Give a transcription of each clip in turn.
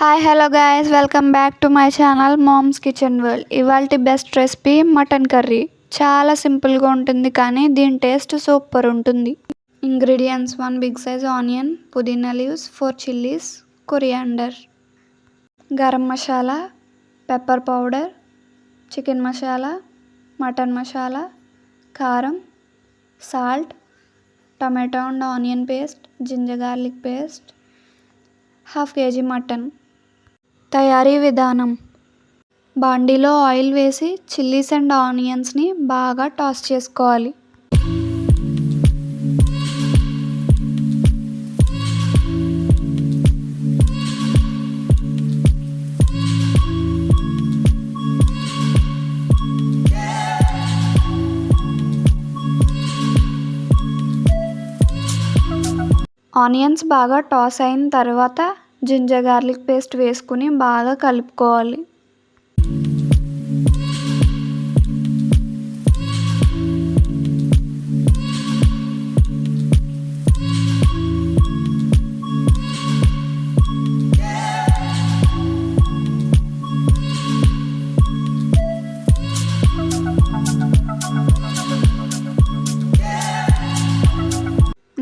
Hi hello guys, welcome back to my channel mom's kitchen world. ఇవాల్టి best recipe mutton curry. చాలా సింపుల్గా ఉంటుంది కానీ దీని టేస్ట్ సూపర్ ఉంటుంది. Ingredients: 1 big size onion, pudina leaves, 4 chillies, coriander, garam masala, pepper powder, chicken masala, mutton masala, karam, salt, tomato and onion paste, ginger garlic paste, 1/2 kg mutton. తయారీ విధానం: బాండీలో ఆయిల్ వేసి చిల్లీస్ అండ్ ఆనియన్స్ని బాగా టాస్ చేసుకోవాలి. ఆనియన్స్ బాగా టాస్ అయిన తర్వాత జింజర్ గార్లిక్ పేస్ట్ వేసుకుని బాగా కలుపుకోవాలి.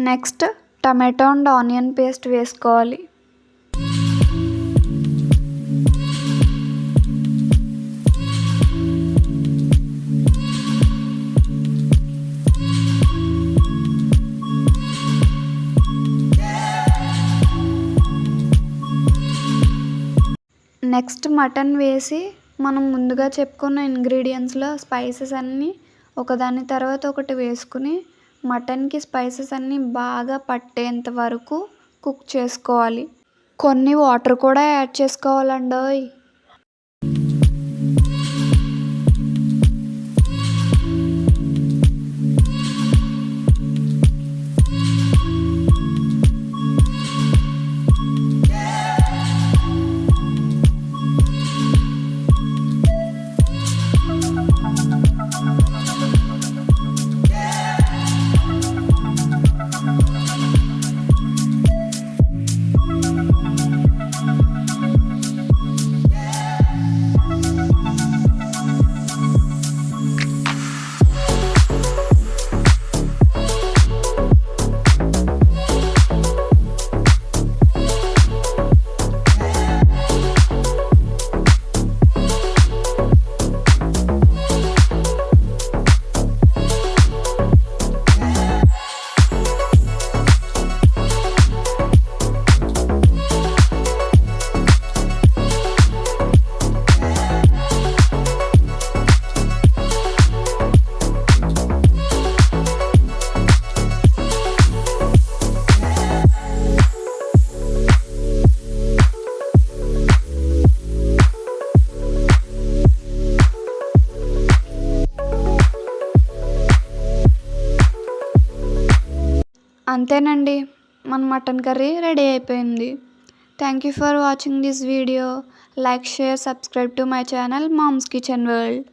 Next tomato and onion paste వేసుకోవాలి. నెక్స్ట్ మటన్ వేసి మనం ముందుగా చెప్పుకున్న ఇంగ్రీడియంట్స్లో స్పైసెస్ అన్నీ ఒకదాని తర్వాత ఒకటి వేసుకుని మటన్కి స్పైసెస్ అన్నీ బాగా పట్టేంత వరకు కుక్ చేసుకోవాలి. కొన్ని వాటర్ కూడా యాడ్ చేసుకోవాలండోయ్. అంతేనండి, మన మటన్ కర్రీ రెడీ అయిపోయింది. Thank you for watching this video. Like, share, subscribe to my channel mom's kitchen world.